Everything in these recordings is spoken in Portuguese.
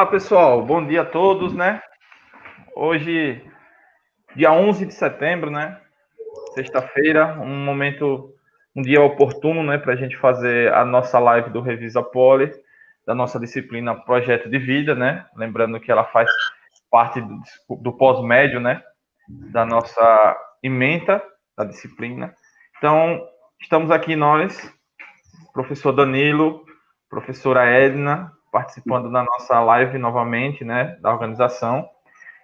Olá, pessoal. Bom dia a todos, né? Hoje, dia 11 de setembro, né? Sexta-feira, um dia oportuno, né, para a gente fazer a nossa live do Revisa Poli, da nossa disciplina Projeto de Vida, né? Lembrando que ela faz parte do pós-médio, né? Da nossa ementa da disciplina. Então, estamos aqui nós, professor Danilo, professora Edna, participando da nossa live novamente, né, da organização.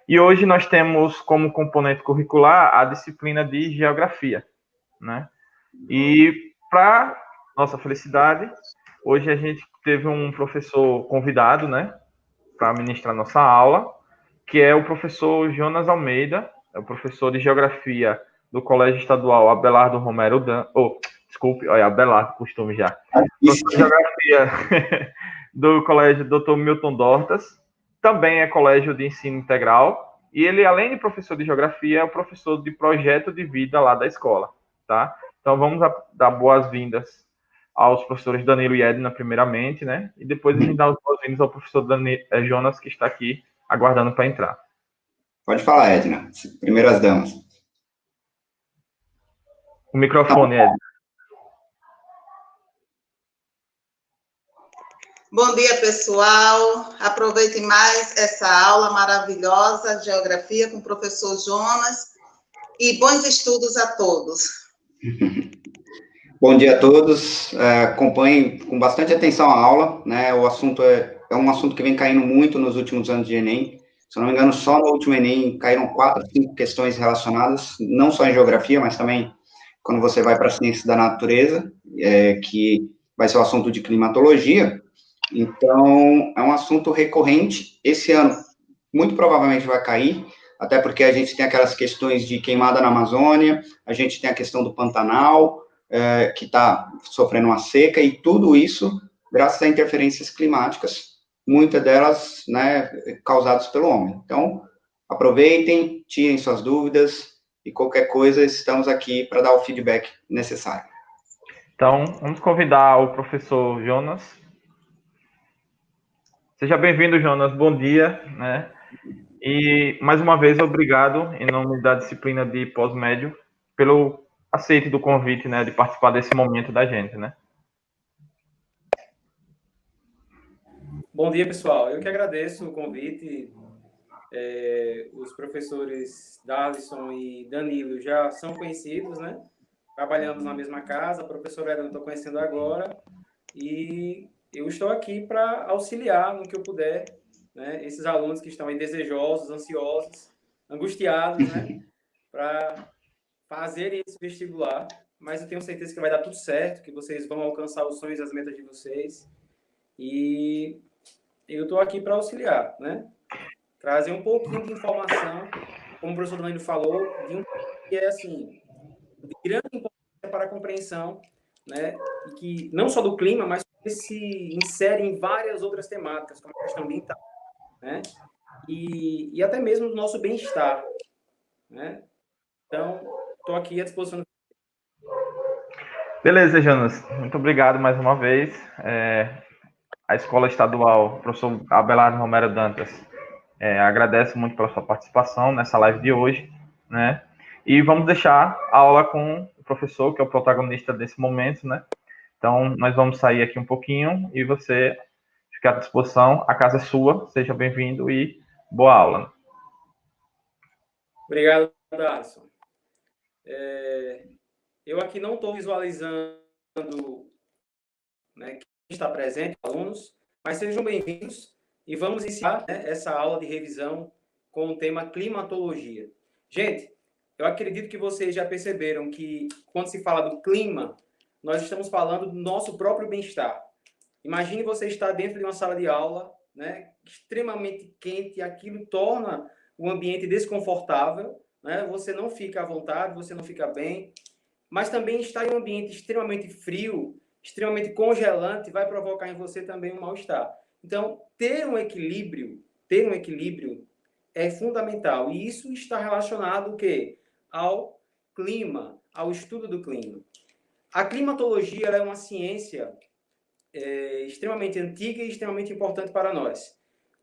E hoje nós temos como componente curricular a disciplina de geografia, né? E para nossa felicidade, hoje a gente teve um professor convidado, né, para ministrar nossa aula, que é o professor Jonas Almeida, é o professor de geografia do Colégio Estadual Abelardo Romero desculpe, olha, Abelardo, costume já. Professor de geografia do Colégio Dr. Milton Dortas, também é colégio de ensino integral, e ele, além de professor de geografia, é o professor de projeto de vida lá da escola, tá? Então vamos dar boas-vindas aos professores Danilo e Edna, primeiramente, né? E depois a gente dá as boas-vindas ao professor Jonas, que está aqui aguardando para entrar. Pode falar, Edna. Primeiras damas. O microfone, Edna. Bom dia, pessoal. Aproveitem mais essa aula maravilhosa de geografia com o professor Jonas e bons estudos a todos. Bom dia a todos. Acompanhem com bastante atenção a aula, né? O assunto é um assunto que vem caindo muito nos últimos anos de Enem. Se eu não me engano, só no último Enem caíram 4, 5 questões relacionadas, não só em geografia, mas também quando você vai para a ciência da natureza, que vai ser o assunto de climatologia. Então, é um assunto recorrente. Esse ano, muito provavelmente vai cair, até porque a gente tem aquelas questões de queimada na Amazônia, a gente tem a questão do Pantanal, que está sofrendo uma seca, e tudo isso graças a interferências climáticas, muitas delas, né, causadas pelo homem. Então, aproveitem, tirem suas dúvidas, e qualquer coisa, estamos aqui para dar o feedback necessário. Então, vamos convidar o professor Jonas. Seja bem-vindo, Jonas. Bom dia, né? E, mais uma vez, obrigado, em nome da disciplina de pós-médio, pelo aceite do convite, né, de participar desse momento da gente, né? Bom dia, pessoal. Eu que agradeço o convite. Os professores Darlison e Danilo já são conhecidos, né? Trabalhamos na mesma casa. A professora Edna eu estou conhecendo agora. E eu estou aqui para auxiliar no que eu puder, né? Esses alunos que estão aí desejosos, ansiosos, angustiados, né? Para fazerem esse vestibular. Mas eu tenho certeza que vai dar tudo certo, que vocês vão alcançar os sonhos e as metas de vocês. E eu estou aqui para auxiliar, né? Trazer um pouquinho de informação, como o professor Danilo falou, de um que é, assim, de grande importância para a compreensão, né? E que não só do clima, mas que se insere em várias outras temáticas, como a questão ambiental, né? E até mesmo do nosso bem-estar, né? Então, estou aqui à disposição. Beleza, Jonas. Muito obrigado mais uma vez. A Escola Estadual, professor Abelardo Romero Dantas, agradece muito pela sua participação nessa live de hoje, né? E vamos deixar a aula com o professor, que é o protagonista desse momento, né? Então, nós vamos sair aqui um pouquinho e você ficar à disposição. A casa é sua, seja bem-vindo e boa aula. Obrigado, Darson. Eu aqui não estou visualizando, né, quem está presente, alunos, mas sejam bem-vindos e vamos iniciar, né, essa aula de revisão com o tema climatologia. Gente, eu acredito que vocês já perceberam que quando se fala do clima, nós estamos falando do nosso próprio bem-estar. Imagine você estar dentro de uma sala de aula, né, extremamente quente, e aquilo torna o ambiente desconfortável, né? Você não fica à vontade, você não fica bem, mas também estar em um ambiente extremamente frio, extremamente congelante, vai provocar em você também um mal-estar. Então, ter um equilíbrio é fundamental. E isso está relacionado o quê? Ao clima, ao estudo do clima. A climatologia ela é uma ciência extremamente antiga e extremamente importante para nós.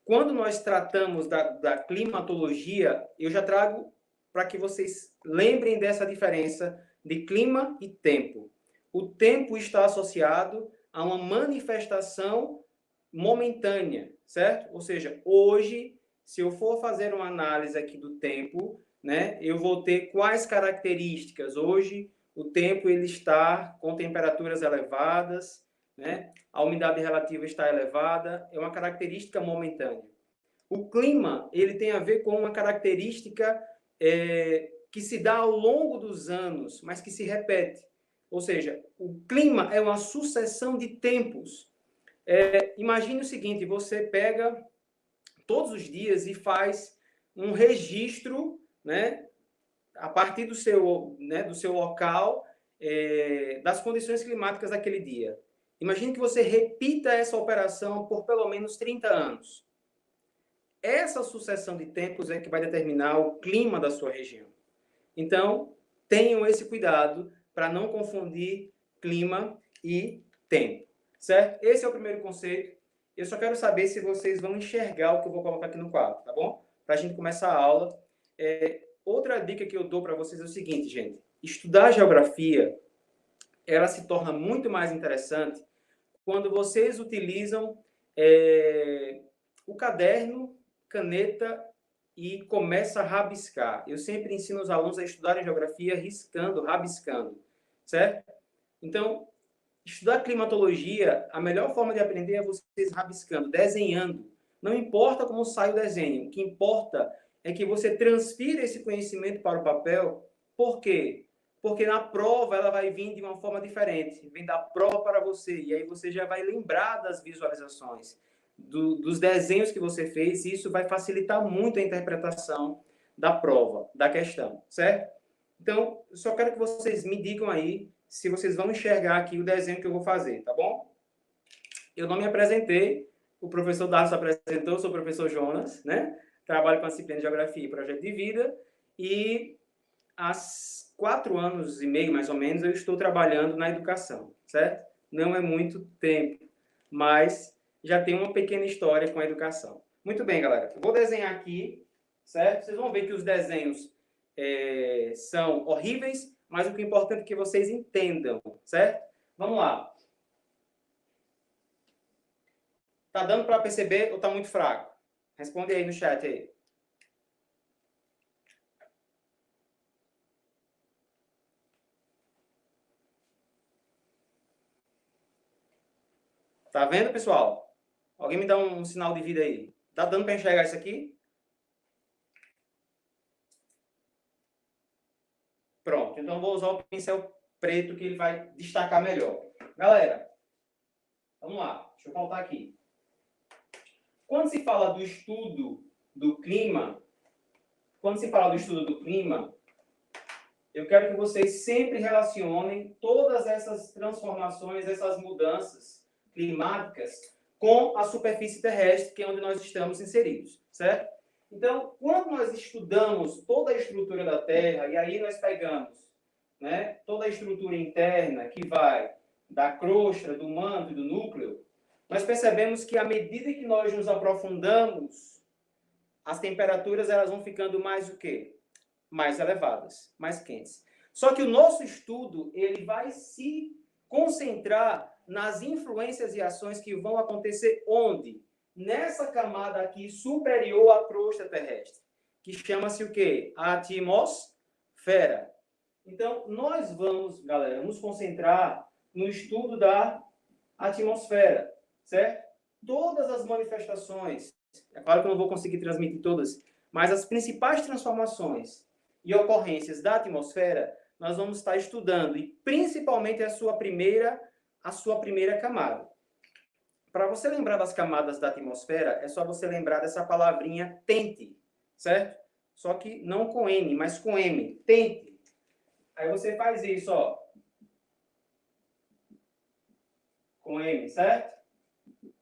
quando nós tratamos da climatologia, eu já trago para que vocês lembrem dessa diferença de clima e tempo. O tempo está associado a uma manifestação momentânea, certo? Ou seja, hoje, se eu for fazer uma análise aqui do tempo, né, eu vou ter quais características. Hoje, o tempo ele está com temperaturas elevadas, né? A umidade relativa está elevada, é uma característica momentânea. O clima ele tem a ver com uma característica que se dá ao longo dos anos, mas que se repete. Ou seja, o clima é uma sucessão de tempos. Imagine o seguinte, você pega todos os dias e faz um registro, né, a partir do seu local, das condições climáticas daquele dia. Imagine que você repita essa operação por pelo menos 30 anos. Essa sucessão de tempos é que vai determinar o clima da sua região. Então, tenham esse cuidado para não confundir clima e tempo, certo? Esse é o primeiro conceito. Eu só quero saber se vocês vão enxergar o que eu vou colocar aqui no quadro, tá bom? Para a gente começar a aula. Outra dica que eu dou para vocês é o seguinte, gente. Estudar geografia, ela se torna muito mais interessante quando vocês utilizam o caderno, caneta e começa a rabiscar. Eu sempre ensino os alunos a estudarem geografia riscando, rabiscando, certo? Então, estudar climatologia, a melhor forma de aprender é vocês rabiscando, desenhando. Não importa como sai o desenho, o que importa é que você transfira esse conhecimento para o papel. Por quê? Porque na prova ela vai vir de uma forma diferente, vem da prova para você, e aí você já vai lembrar das visualizações, dos desenhos que você fez, e isso vai facilitar muito a interpretação da prova, da questão, certo? Então, eu só quero que vocês me digam aí se vocês vão enxergar aqui o desenho que eu vou fazer, tá bom? Eu não me apresentei, o professor Darcio apresentou, sou o professor Jonas, né? Trabalho com a disciplina de Geografia e Projeto de Vida, e há 4 anos e meio, mais ou menos, eu estou trabalhando na educação, certo? Não é muito tempo, mas já tem uma pequena história com a educação. Muito bem, galera. Eu vou desenhar aqui, certo? Vocês vão ver que os desenhos são horríveis, mas o que é importante é que vocês entendam, certo? Vamos lá. Tá dando para perceber ou tá muito fraco? Responde aí no chat aí. Tá vendo, pessoal? Alguém me dá um sinal de vida aí. Tá dando para enxergar isso aqui? Pronto. Então, vou usar o pincel preto que ele vai destacar melhor. Galera, vamos lá. Deixa eu voltar aqui. Quando se fala do estudo do clima, eu quero que vocês sempre relacionem todas essas transformações, essas mudanças climáticas com a superfície terrestre, que é onde nós estamos inseridos, certo? Então, quando nós estudamos toda a estrutura da Terra, e aí nós pegamos, né, toda a estrutura interna que vai da crosta, do manto e do núcleo, nós percebemos que à medida que nós nos aprofundamos, as temperaturas elas vão ficando mais o quê? Mais elevadas, mais quentes. Só que o nosso estudo ele vai se concentrar nas influências e ações que vão acontecer onde? Nessa camada aqui superior à crosta terrestre, que chama-se o quê? A atmosfera. Então, nós vamos, galera, nos concentrar no estudo da atmosfera, certo? Todas as manifestações, é claro que eu não vou conseguir transmitir todas, mas as principais transformações e ocorrências da atmosfera, nós vamos estar estudando, e principalmente a sua primeira camada. Para você lembrar das camadas da atmosfera, é só você lembrar dessa palavrinha tente, certo? Só que não com N, mas com M, tente. Aí você faz isso, ó, com M, certo?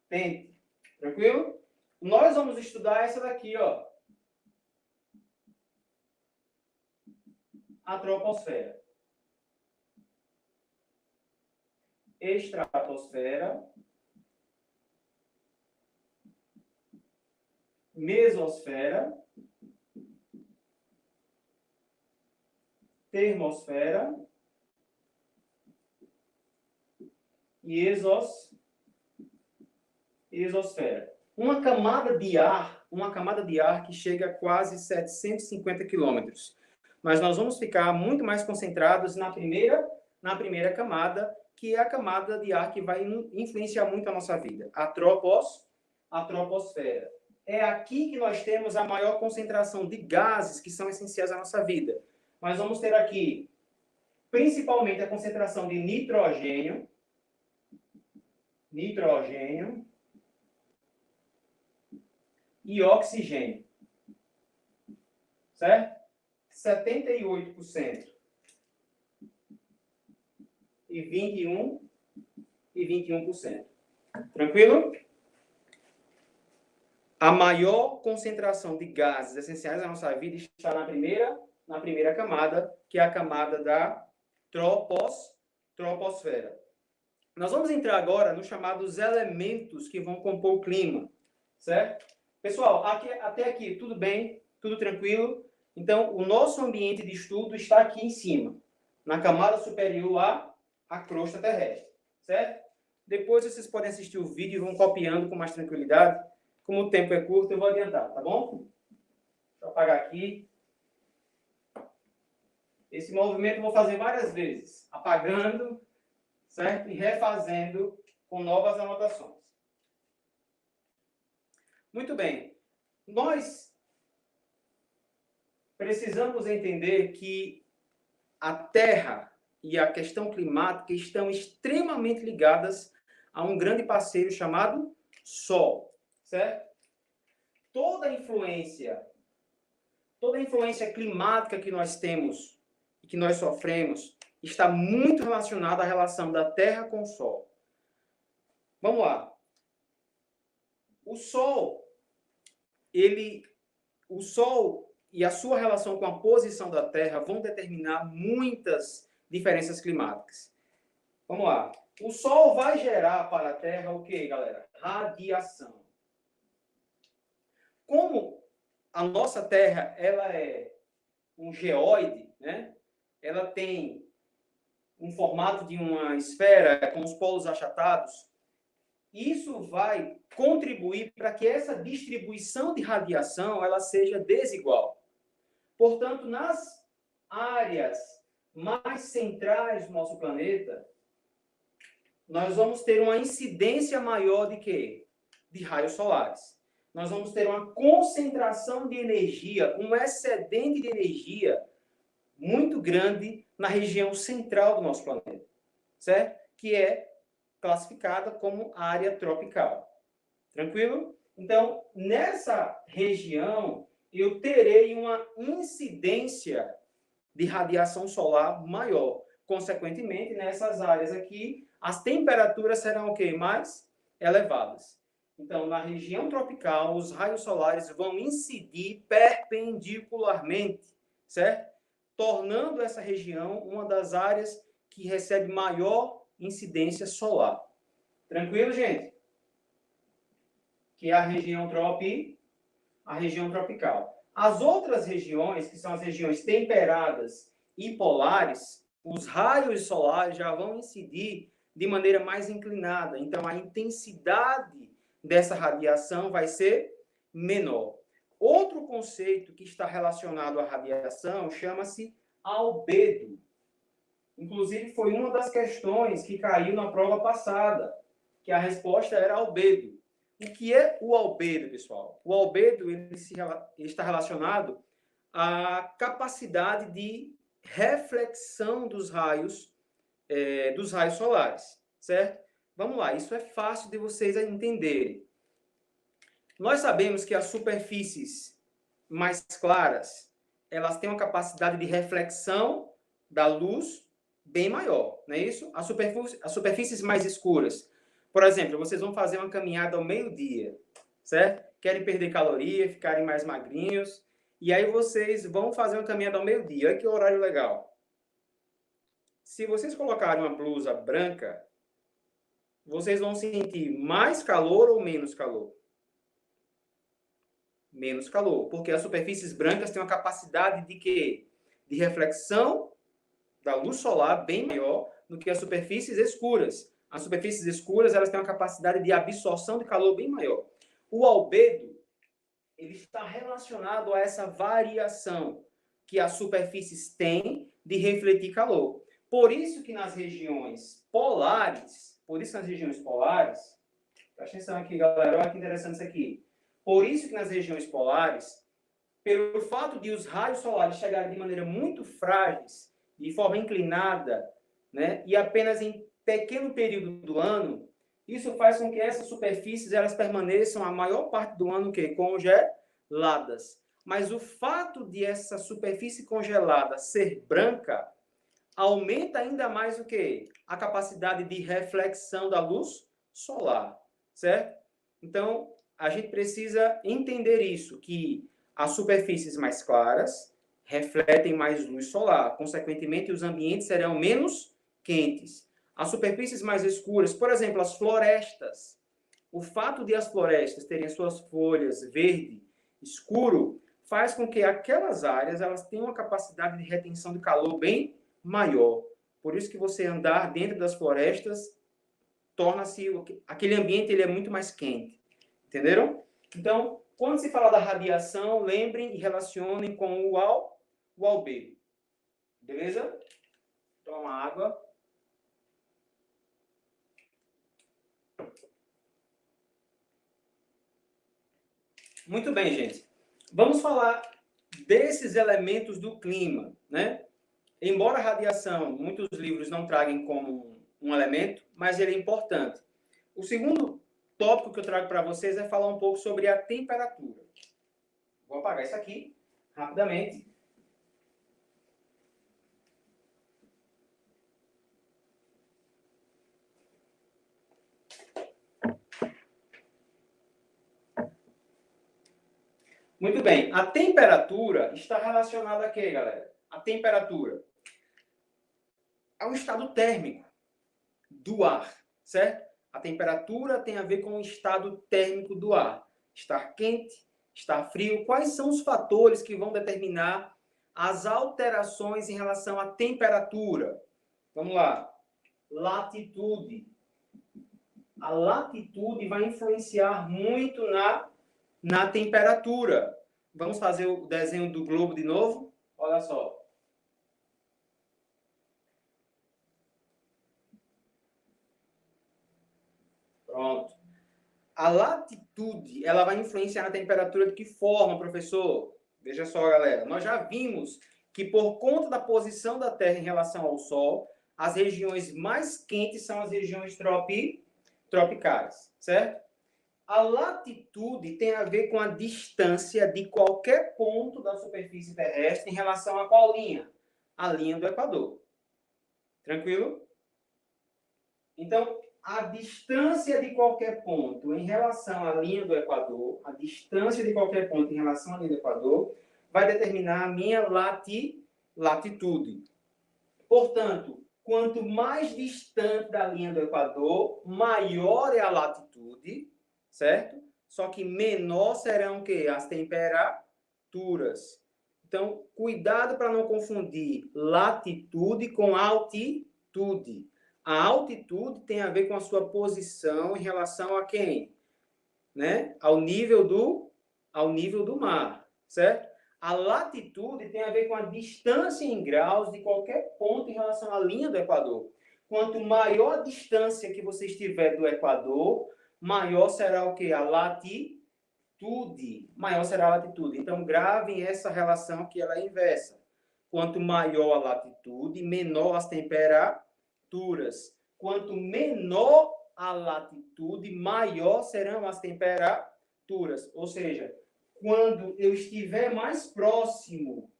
Tente. Tranquilo? Nós vamos estudar essa daqui, ó. A troposfera. Estratosfera. mesosfera, termosfera e exosfera. Uma camada de ar que chega a quase 750 quilômetros. Mas nós vamos ficar muito mais concentrados na primeira camada, que é a camada de ar que vai influenciar muito a nossa vida, a troposfera. É aqui que nós temos a maior concentração de gases que são essenciais à nossa vida. Nós vamos ter aqui, principalmente, a concentração de nitrogênio e oxigênio. Certo? 78% e 21%. Tranquilo? A maior concentração de gases essenciais à nossa vida está na primeira camada, que é a camada da troposfera. Nós vamos entrar agora nos chamados elementos que vão compor o clima, certo? Pessoal, até aqui, tudo bem? Tudo tranquilo? Então, o nosso ambiente de estudo está aqui em cima, na camada superior à crosta terrestre, certo? Depois vocês podem assistir o vídeo e vão copiando com mais tranquilidade. Como o tempo é curto, eu vou adiantar, tá bom? Deixa eu apagar aqui. Esse movimento eu vou fazer várias vezes, apagando, certo? E refazendo com novas anotações. Muito bem. Nós precisamos entender que a Terra e a questão climática estão extremamente ligadas a um grande parceiro chamado Sol, certo? Toda a influência climática que nós temos e que nós sofremos está muito relacionada à relação da Terra com o Sol. Vamos lá. O Sol e a sua relação com a posição da Terra vão determinar muitas diferenças climáticas. Vamos lá. O Sol vai gerar para a Terra o quê, galera? Radiação. Como a nossa Terra ela é um geóide, né? Ela tem um formato de uma esfera com os polos achatados. Isso vai contribuir para que essa distribuição de radiação ela seja desigual. Portanto, nas áreas mais centrais do nosso planeta, nós vamos ter uma incidência maior de quê? De raios solares. Nós vamos ter uma concentração de energia, um excedente de energia muito grande na região central do nosso planeta, certo? Que é classificada como área tropical. Tranquilo? Então, nessa região, eu terei uma incidência de radiação solar maior. Consequentemente, nessas áreas aqui, as temperaturas serão o quê? Mais elevadas. Então, na região tropical, os raios solares vão incidir perpendicularmente, certo? Tornando essa região uma das áreas que recebe maior incidência solar. Tranquilo, gente? Que é a região tropical. As outras regiões, que são as regiões temperadas e polares, os raios solares já vão incidir de maneira mais inclinada. Então, a intensidade dessa radiação vai ser menor. Outro conceito que está relacionado à radiação chama-se albedo. Inclusive, foi uma das questões que caiu na prova passada, que a resposta era albedo. O que é o albedo, pessoal? O albedo ele está relacionado à capacidade de reflexão dos raios solares, certo? Vamos lá, isso é fácil de vocês entenderem. Nós sabemos que as superfícies mais claras, elas têm uma capacidade de reflexão da luz bem maior, não é isso? As superfícies mais escuras, por exemplo, vocês vão fazer uma caminhada ao meio-dia, certo? Querem perder caloria, ficarem mais magrinhos, e aí vocês vão fazer uma caminhada ao meio-dia. Olha que horário legal. Se vocês colocarem uma blusa branca, vocês vão sentir mais calor ou menos calor? menos calor, porque as superfícies brancas têm uma capacidade de quê? De reflexão da luz solar bem maior do que as superfícies escuras. As superfícies escuras, elas têm uma capacidade de absorção de calor bem maior. O albedo, ele está relacionado a essa variação que as superfícies têm de refletir calor. Por isso que nas regiões polares, presta atenção aqui, galera, olha que interessante isso aqui. Por isso que nas regiões polares, pelo fato de os raios solares chegarem de maneira muito frágeis, de forma inclinada, né, e apenas em pequeno período do ano, isso faz com que essas superfícies elas permaneçam a maior parte do ano congeladas. Mas o fato de essa superfície congelada ser branca aumenta ainda mais o quê? A capacidade de reflexão da luz solar, certo? Então, a gente precisa entender isso, que as superfícies mais claras refletem mais luz solar. Consequentemente, os ambientes serão menos quentes. As superfícies mais escuras, por exemplo, as florestas. O fato de as florestas terem suas folhas verde escuro faz com que aquelas áreas elas tenham uma capacidade de retenção de calor bem maior. Por isso que você andar dentro das florestas torna-se aquele ambiente ele é muito mais quente. Entenderam? Então, quando se fala da radiação, lembrem e relacionem com o albedo. Beleza? Toma água. Muito bem, gente. Vamos falar desses elementos do clima, né? Embora a radiação, muitos livros não tragam como um elemento, mas ele é importante. O segundo tópico que eu trago para vocês é falar um pouco sobre a temperatura. Vou apagar isso aqui rapidamente. Muito bem. A temperatura está relacionada a quê, galera? A temperatura é o estado térmico do ar, certo? A temperatura tem a ver com o estado térmico do ar. Estar quente, estar frio. Quais são os fatores que vão determinar as alterações em relação à temperatura? Vamos lá. Latitude. A latitude vai influenciar muito na temperatura. Vamos fazer o desenho do globo de novo? Olha só. Pronto. A latitude, ela vai influenciar na temperatura de que forma, professor? Veja só, galera. Nós já vimos que por conta da posição da Terra em relação ao Sol, as regiões mais quentes são as regiões tropicais, certo? A latitude tem a ver com a distância de qualquer ponto da superfície terrestre em relação a qual linha? A linha do Equador. Tranquilo? Então, a distância de qualquer ponto em relação à linha do Equador, a distância de qualquer ponto em relação à linha do Equador, vai determinar a minha latitude. Portanto, quanto mais distante da linha do Equador, maior é a latitude, certo? Só que menor serão o quê? As temperaturas. Então, cuidado para não confundir latitude com altitude. A altitude tem a ver com a sua posição em relação a quem? Né? Ao nível do mar, certo? A latitude tem a ver com a distância em graus de qualquer ponto em relação à linha do Equador. Quanto maior a distância que você estiver do Equador, maior será o quê? A latitude. Maior será a latitude. Então, gravem essa relação que ela é inversa. Quanto maior a latitude, menor as temperaturas. Quanto menor a latitude, maior serão as temperaturas. Ou seja, quando eu estiver mais próximo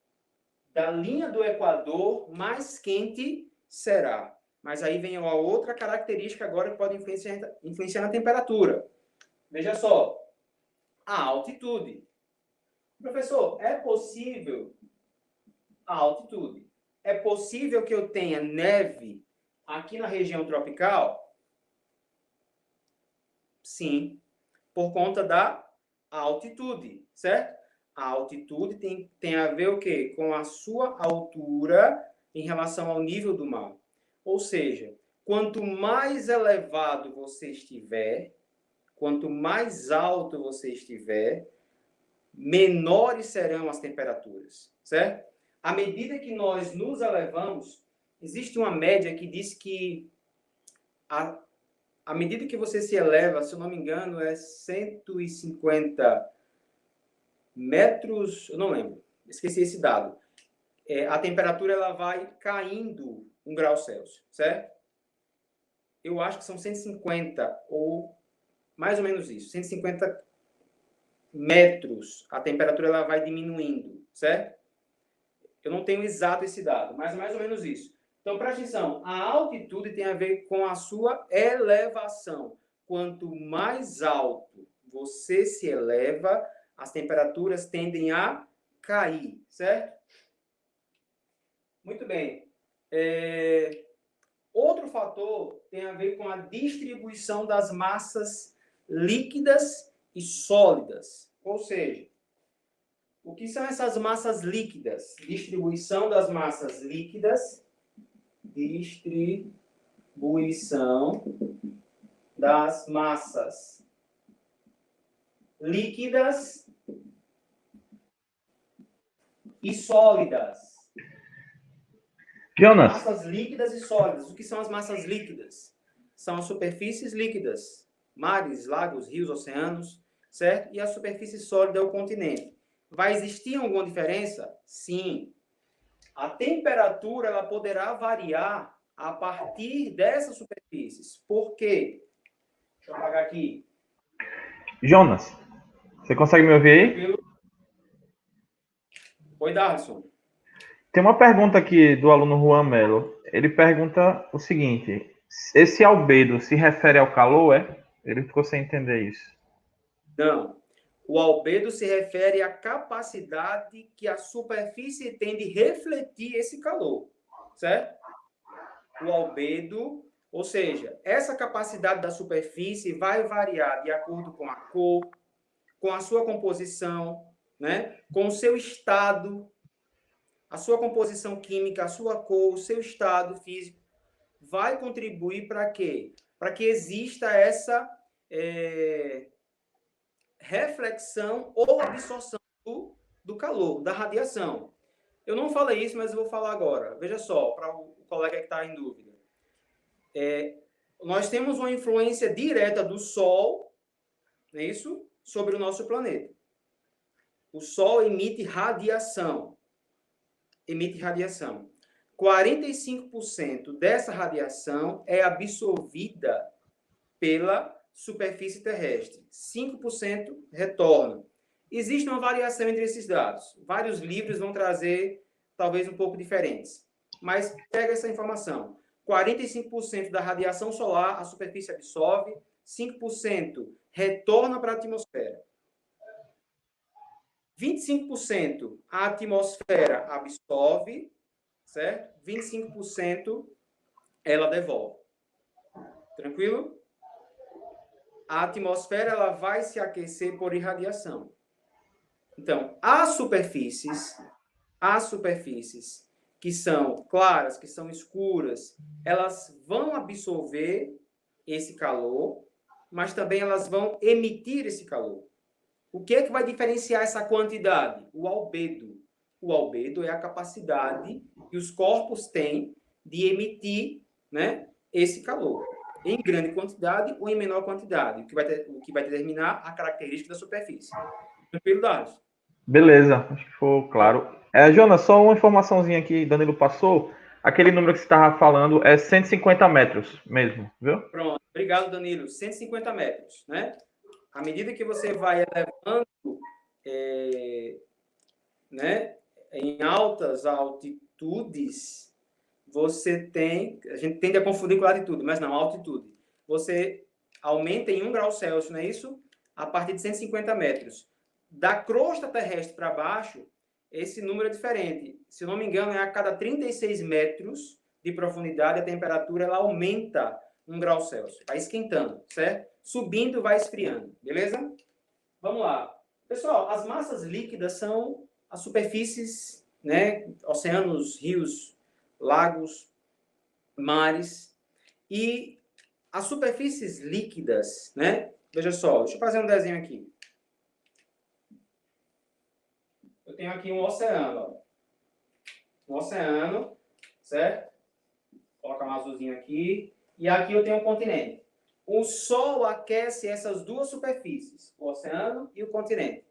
da linha do Equador, mais quente será. Mas aí vem uma outra característica agora que pode influenciar na temperatura. Veja só, a altitude. Professor, é possível a altitude? É possível que eu tenha neve aqui na região tropical? Sim, por conta da A altitude, certo? A altitude tem a ver o quê? Com a sua altura em relação ao nível do mar. Ou seja, quanto mais elevado você estiver, quanto mais alto você estiver, menores serão as temperaturas, certo? À medida que nós nos elevamos, existe uma média que diz que à medida que você se eleva, se eu não me engano, é 150 metros, eu não lembro, esqueci esse dado. A temperatura ela vai caindo 1 grau Celsius, certo? Eu acho que são 150 ou mais ou menos isso, 150 metros, a temperatura ela vai diminuindo, certo? Eu não tenho exato esse dado, mas é mais ou menos isso. Então, preste atenção, a altitude tem a ver com a sua elevação. Quanto mais alto você se eleva, as temperaturas tendem a cair, certo? Muito bem. Outro fator tem a ver com a distribuição das massas líquidas e sólidas. Ou seja, o que são essas massas líquidas? Distribuição das massas líquidas. Distribuição das massas líquidas e sólidas. Jonas. Massas líquidas e sólidas. O que são as massas líquidas? São as superfícies líquidas, mares, lagos, rios, oceanos, certo? E a superfície sólida é o continente. Vai existir alguma diferença? Sim. A temperatura ela poderá variar a partir dessas superfícies. Por quê? Deixa eu apagar aqui. Jonas, você consegue me ouvir aí? Oi, Darlison. Tem uma pergunta aqui do aluno Juan Melo. Ele pergunta o seguinte: esse albedo se refere ao calor, é? Ele ficou sem entender isso. Não. O albedo se refere à capacidade que a superfície tem de refletir esse calor, certo? O albedo, ou seja, essa capacidade da superfície vai variar de acordo com a cor, com a sua composição, né? Com o seu estado, a sua composição química, a sua cor, o seu estado físico, vai contribuir para quê? Para que exista essa reflexão ou absorção do calor, da radiação. Eu não falei isso, mas eu vou falar agora. Veja só, para o colega que está em dúvida. Nós temos uma influência direta do Sol, não é isso? Sobre o nosso planeta. O Sol emite radiação. 45% dessa radiação é absorvida pela superfície terrestre. 5% retorna. Existe uma variação entre esses dados. Vários livros vão trazer, talvez, um pouco diferentes. Mas pega essa informação. 45% da radiação solar a superfície absorve, 5% retorna para a atmosfera. 25% a atmosfera absorve, certo? 25% ela devolve. Tranquilo? A atmosfera ela vai se aquecer por irradiação. Então, as superfícies que são claras, que são escuras, elas vão absorver esse calor, mas também elas vão emitir esse calor. O que é que vai diferenciar essa quantidade? O albedo. O albedo é a capacidade que os corpos têm de emitir, né, esse calor, em grande quantidade ou em menor quantidade, o que vai determinar a característica da superfície. Tranquilo, Dados? Beleza, acho que ficou claro. Jonas, só uma informaçãozinha que Danilo passou. Aquele número que você estava falando é 150 metros mesmo, viu? Pronto, obrigado, Danilo. 150 metros, né? À medida que você vai elevando, né, em altas altitudes, a gente tende a confundir com latitude, mas não, altitude. Você aumenta em 1 grau Celsius, não é isso? A partir de 150 metros. Da crosta terrestre para baixo, esse número é diferente. Se eu não me engano, é a cada 36 metros de profundidade, a temperatura ela aumenta 1 grau Celsius. Vai esquentando, certo? Subindo, vai esfriando. Beleza? Vamos lá. Pessoal, as massas líquidas são as superfícies, né? Oceanos, rios, lagos, mares. E as superfícies líquidas, né? Veja só, deixa eu fazer um desenho aqui. Eu tenho aqui um oceano, ó. Um oceano, certo? Vou colocar um azulzinho aqui. E aqui eu tenho um continente. O Sol aquece essas duas superfícies, o oceano e o continente.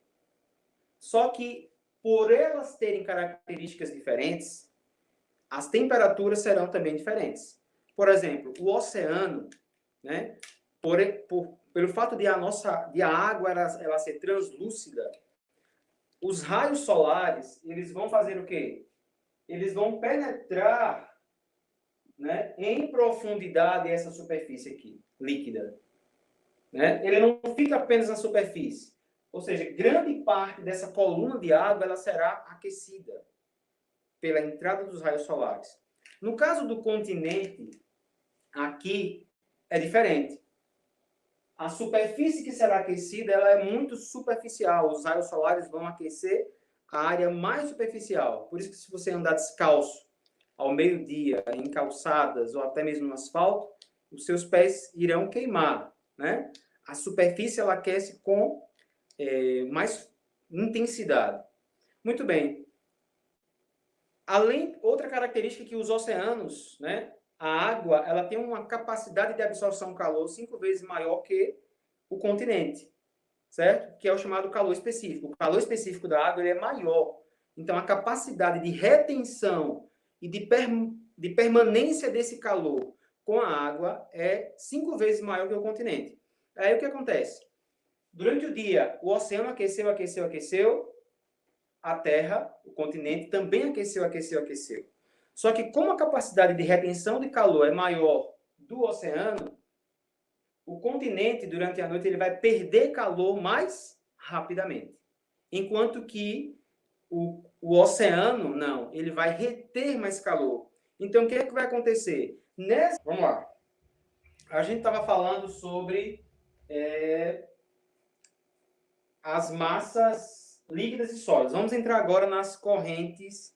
Só que, por elas terem características diferentes, as temperaturas serão também diferentes. Por exemplo, o oceano, né, pelo fato de a água ela ser translúcida, os raios solares, eles vão fazer o quê? Eles vão penetrar, né, em profundidade essa superfície aqui, líquida. Né? Ele não fica apenas na superfície. Ou seja, grande parte dessa coluna de água ela será aquecida pela entrada dos raios solares. No caso do continente, aqui é diferente. A superfície que será aquecida ela é muito superficial. Os raios solares vão aquecer a área mais superficial. Por isso que se você andar descalço ao meio-dia, em calçadas ou até mesmo no asfalto, os seus pés irão queimar, né? A superfície ela aquece com mais intensidade. Muito bem. Outra característica que os oceanos, né? A água, ela tem uma capacidade de absorção de calor 5 vezes maior que o continente, certo? Que é o chamado calor específico. O calor específico da água ele é maior. Então, a capacidade de retenção e de permanência desse calor com a água é 5 vezes maior que o continente. Aí o que acontece? Durante o dia, o oceano aqueceu, aqueceu, aqueceu. A Terra, o continente, também aqueceu, aqueceu, aqueceu. Só que como a capacidade de retenção de calor é maior do oceano, o continente, durante a noite, ele vai perder calor mais rapidamente. Enquanto que o oceano, não, ele vai reter mais calor. Então, o que é que vai acontecer? Vamos lá. A gente estava falando sobre as massas líquidas e sólidas. Vamos entrar agora nas correntes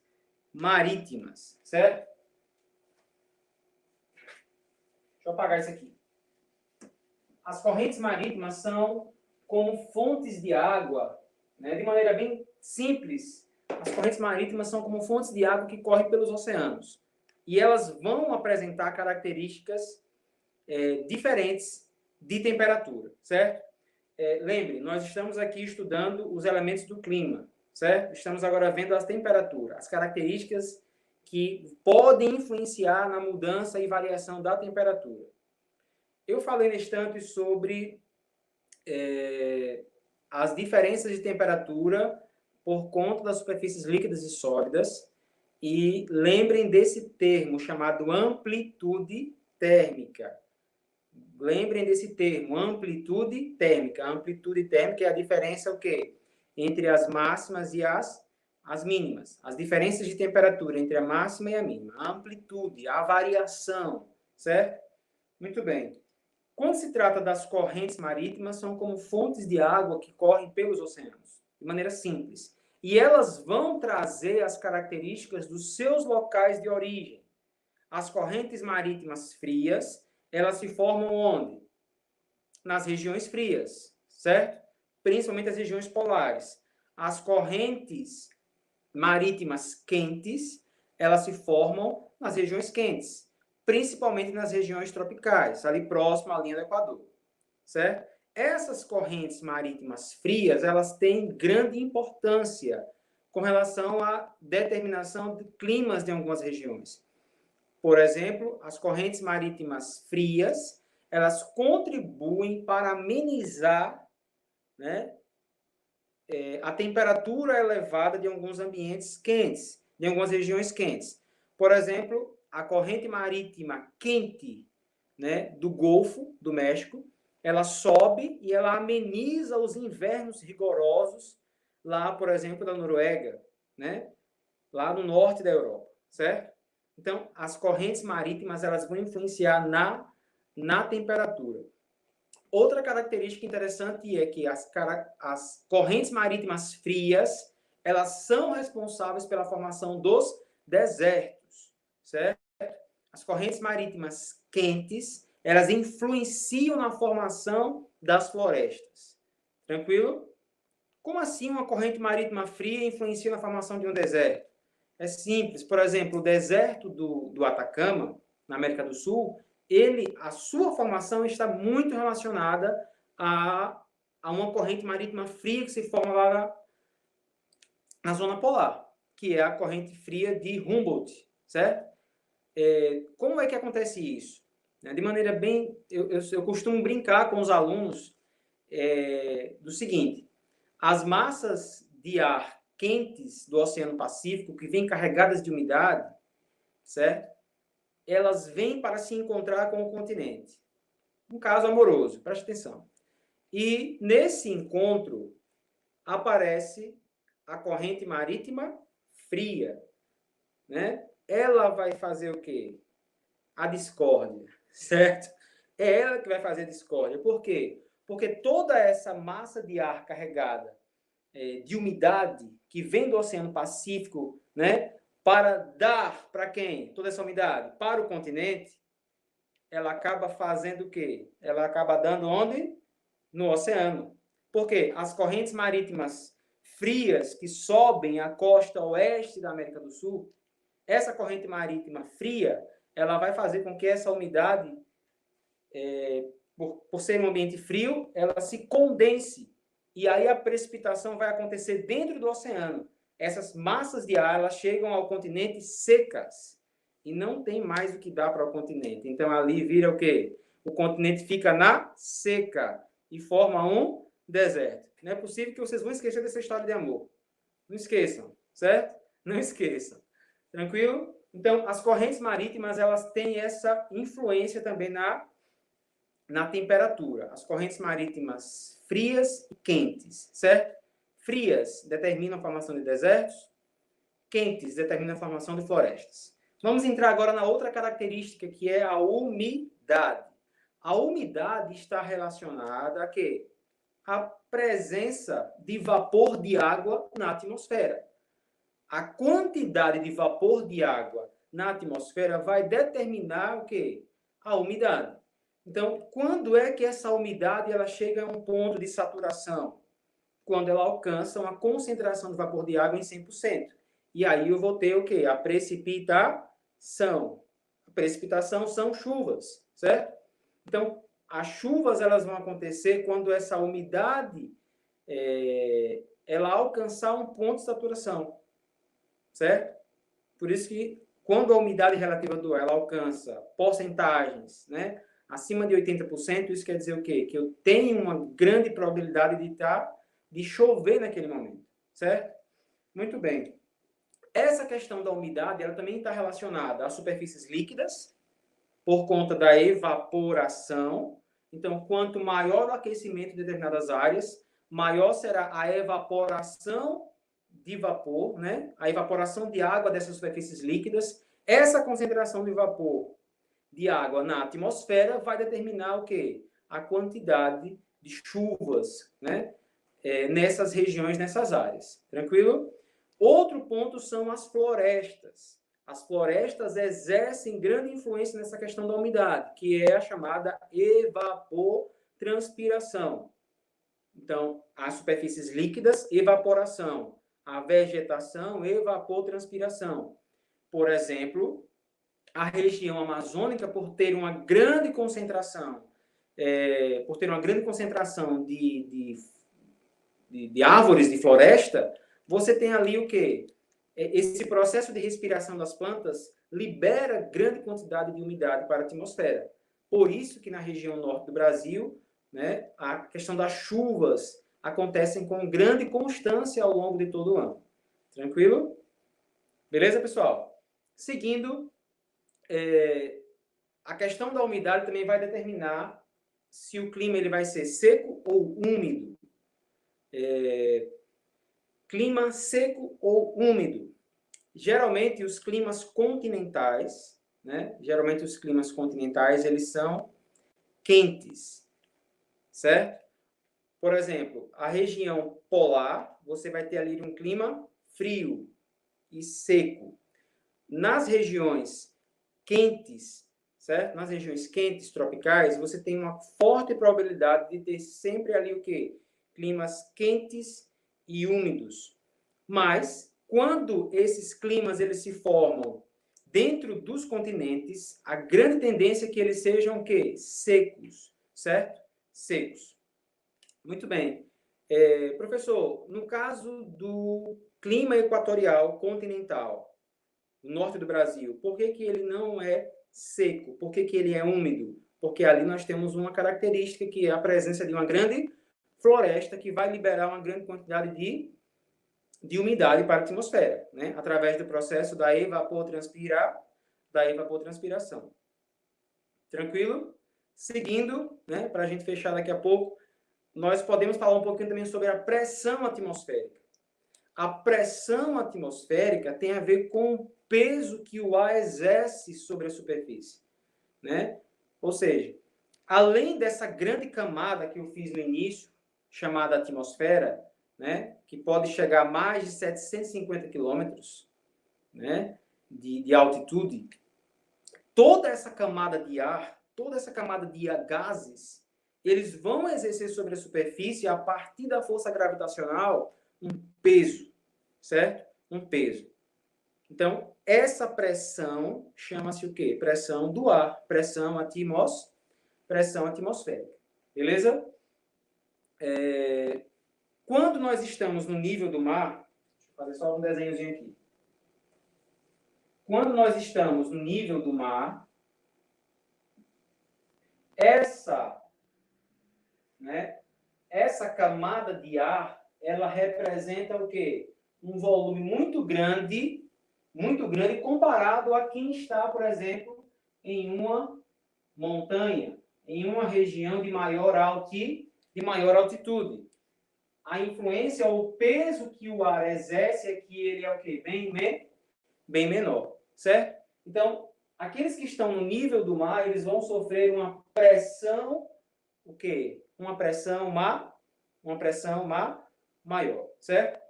marítimas, certo? Deixa eu apagar isso aqui. As correntes marítimas são como fontes de água, né? De maneira bem simples, as correntes marítimas são como fontes de água que correm pelos oceanos. E elas vão apresentar características diferentes de temperatura, certo? Lembre, nós estamos aqui estudando os elementos do clima, certo? Estamos agora vendo as temperaturas, as características que podem influenciar na mudança e variação da temperatura. Eu falei neste instante sobre as diferenças de temperatura por conta das superfícies líquidas e sólidas, e lembrem desse termo chamado amplitude térmica. Lembrem desse termo, amplitude térmica. A amplitude térmica é a diferença o quê? Entre as máximas e as mínimas. As diferenças de temperatura entre a máxima e a mínima. A amplitude, a variação, certo? Muito bem. Quando se trata das correntes marítimas, são como fontes de água que correm pelos oceanos, de maneira simples. E elas vão trazer as características dos seus locais de origem. As correntes marítimas frias, elas se formam onde? Nas regiões frias, certo? Principalmente as regiões polares. As correntes marítimas quentes, elas se formam nas regiões quentes, principalmente nas regiões tropicais, ali próximo à linha do Equador, certo? Essas correntes marítimas frias, elas têm grande importância com relação à determinação de climas de algumas regiões. Por exemplo, as correntes marítimas frias, elas contribuem para amenizar, né, a temperatura elevada de alguns ambientes quentes, de algumas regiões quentes. Por exemplo, a corrente marítima quente, né, do Golfo do México, ela sobe e ela ameniza os invernos rigorosos lá, por exemplo, da Noruega, né, lá no norte da Europa, certo? Então, as correntes marítimas elas vão influenciar na temperatura. Outra característica interessante é que as correntes marítimas frias, elas são responsáveis pela formação dos desertos, certo? As correntes marítimas quentes, elas influenciam na formação das florestas. Tranquilo? Como assim uma corrente marítima fria influencia na formação de um deserto? É simples. Por exemplo, o deserto do Atacama, na América do Sul, a sua formação está muito relacionada a uma corrente marítima fria que se forma lá na zona polar, que é a corrente fria de Humboldt, certo? Como é que acontece isso? De maneira bem... Eu costumo brincar com os alunos do seguinte: as massas de ar quentes do Oceano Pacífico, que vêm carregadas de umidade, certo? Elas vêm para se encontrar com o continente. Um caso amoroso, preste atenção. E nesse encontro aparece a corrente marítima fria, né? Ela vai fazer o quê? A discórdia, certo? É ela que vai fazer a discórdia. Por quê? Porque toda essa massa de ar carregada de umidade que vem do Oceano Pacífico, né, para dar para quem? Toda essa umidade? Para o continente, ela acaba fazendo o quê? Ela acaba dando onde? No oceano. Por quê? As correntes marítimas frias que sobem a costa oeste da América do Sul, essa corrente marítima fria, ela vai fazer com que essa umidade, por ser um ambiente frio, ela se condense. E aí a precipitação vai acontecer dentro do oceano. Essas massas de ar, elas chegam ao continente secas. E não tem mais o que dar para o continente. Então, ali vira o quê? O continente fica na seca e forma um deserto. Não é possível que vocês vão esquecer dessa história de amor. Não esqueçam, certo? Não esqueçam. Tranquilo? Então, as correntes marítimas, elas têm essa influência também na temperatura. As correntes marítimas frias e quentes, certo? Frias determinam a formação de desertos, quentes determinam a formação de florestas. Vamos entrar agora na outra característica, que é a umidade. A umidade está relacionada a quê? A presença de vapor de água na atmosfera. A quantidade de vapor de água na atmosfera vai determinar o quê? A umidade. Então, quando é que essa umidade ela chega a um ponto de saturação? Quando ela alcança uma concentração de vapor de água em 100%. E aí eu vou ter o quê? A precipitação. A precipitação são chuvas, certo? Então, as chuvas elas vão acontecer quando essa umidade ela alcançar um ponto de saturação, certo? Por isso que quando a umidade relativa do ar ela alcança porcentagens, né, acima de 80%, isso quer dizer o quê? Que eu tenho uma grande probabilidade de chover naquele momento, certo? Muito bem. Essa questão da umidade, ela também está relacionada a superfícies líquidas, por conta da evaporação. Então, quanto maior o aquecimento de determinadas áreas, maior será a evaporação de vapor, né? A evaporação de água dessas superfícies líquidas. Essa concentração de vapor de água na atmosfera vai determinar o quê? A quantidade de chuvas, né? Nessas regiões, nessas áreas. Tranquilo? Outro ponto são as florestas. As florestas exercem grande influência nessa questão da umidade, que é a chamada evapotranspiração. Então, as superfícies líquidas, evaporação. A vegetação, evapotranspiração. Por exemplo, a região amazônica, por ter uma grande concentração, de árvores, de floresta, você tem ali o quê? Esse processo de respiração das plantas libera grande quantidade de umidade para a atmosfera. Por isso que na região norte do Brasil, né, a questão das chuvas acontecem com grande constância ao longo de todo o ano. Tranquilo? Beleza, pessoal? Seguindo, a questão da umidade também vai determinar se o clima ele vai ser seco ou úmido. Clima seco ou úmido. Geralmente, os climas continentais, né? Geralmente, os climas continentais, eles são quentes. certo? Por exemplo, a região polar, você vai ter ali um clima frio e seco. Nas regiões quentes, certo? Nas regiões quentes, tropicais, você tem uma forte probabilidade de ter sempre ali o quê? Climas quentes e úmidos. Mas, quando esses climas eles se formam dentro dos continentes, a grande tendência é que eles sejam o quê? Secos, certo? Secos. Muito bem. Professor, no caso do clima equatorial continental, no norte do Brasil, por que que ele não é seco? Por que que ele é úmido? Porque ali nós temos uma característica que é a presença de uma grande floresta que vai liberar uma grande quantidade de umidade para a atmosfera, né? Através do processo da evapotranspiração. Tranquilo? Seguindo, né, para a gente fechar daqui a pouco, nós podemos falar um pouquinho também sobre a pressão atmosférica. A pressão atmosférica tem a ver com o peso que o ar exerce sobre a superfície, né? Ou seja, além dessa grande camada que eu fiz no início, chamada atmosfera, né, que pode chegar a mais de 750 quilômetros, né, de altitude, toda essa camada de ar, toda essa camada de gases, eles vão exercer sobre a superfície, a partir da força gravitacional, um peso, certo? Um peso. Então, essa pressão chama-se o quê? Pressão do ar, pressão atmosférica. Beleza? Quando nós estamos no nível do mar, deixa eu fazer só um desenhozinho aqui. Quando nós estamos no nível do mar, essa camada de ar, ela representa o quê? Um volume muito grande comparado a quem está, por exemplo, em uma montanha, em uma região de maior altitude. A influência, o peso que o ar exerce é que ele é o quê? Bem menor, certo? Então, aqueles que estão no nível do mar, eles vão sofrer uma pressão, o quê? Uma pressão maior, certo?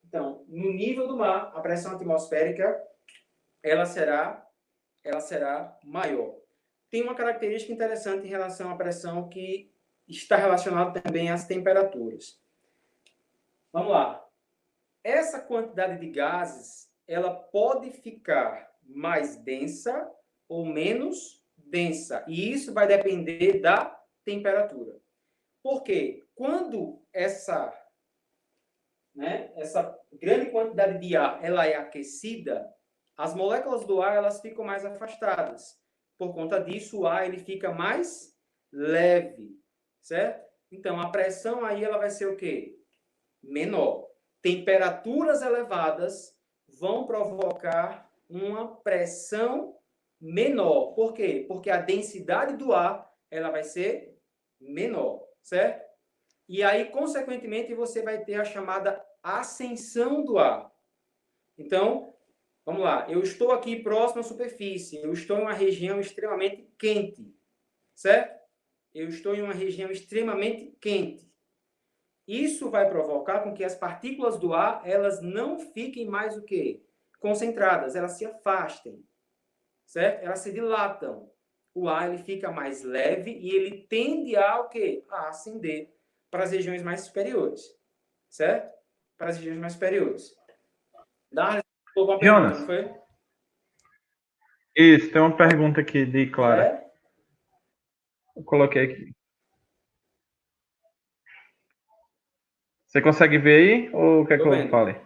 Então, no nível do mar, a pressão atmosférica, ela será maior. Tem uma característica interessante em relação à pressão que está relacionada também às temperaturas. Vamos lá. Essa quantidade de gases, ela pode ficar mais densa ou menos densa. E isso vai depender da temperatura. Por quê? Quando essa grande quantidade de ar ela é aquecida, as moléculas do ar elas ficam mais afastadas. Por conta disso, o ar ele fica mais leve, certo? Então, a pressão aí ela vai ser o quê? Menor. Temperaturas elevadas vão provocar uma pressão menor. Por quê? Porque a densidade do ar ela vai ser menor, certo? E aí, consequentemente, você vai ter a chamada ascensão do ar. Então, vamos lá. Eu estou aqui próximo à superfície. Eu estou em uma região extremamente quente, certo? Eu estou em uma região extremamente quente. Isso vai provocar com que as partículas do ar, elas não fiquem mais o quê? Concentradas, elas se afastem, certo? Elas se dilatam. O ar ele fica mais leve e ele tende a o quê? A ascender para as regiões mais superiores, certo? Para as regiões mais superiores. Jonas, não foi? Isso, tem uma pergunta aqui de Clara. É? Eu coloquei aqui. Você consegue ver aí ou quer que eu fale?